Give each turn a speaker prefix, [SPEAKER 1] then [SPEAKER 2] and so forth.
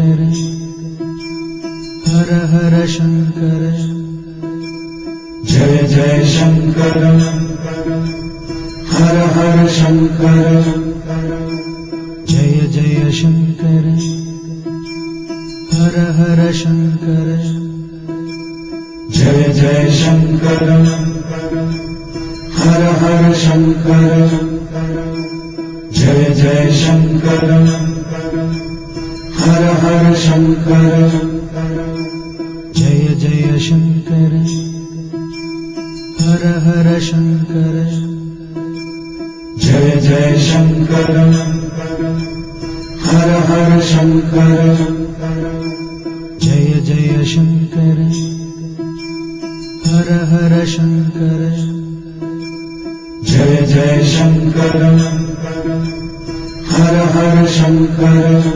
[SPEAKER 1] शंकर हर हर शंकर
[SPEAKER 2] जय जय शंकर हर हर शंकर
[SPEAKER 1] जय जय शंकर हर हर शंकर
[SPEAKER 2] जय जय शंकर हर हर शंकर जय जय शंकर हर हर शंकर
[SPEAKER 1] जय जय शंकर हर हर शंकर
[SPEAKER 2] जय जय शंकर हर हर शंकर
[SPEAKER 1] जय जय शंकर हर हर शंकर
[SPEAKER 2] जय जय शंकर हर हर शंकर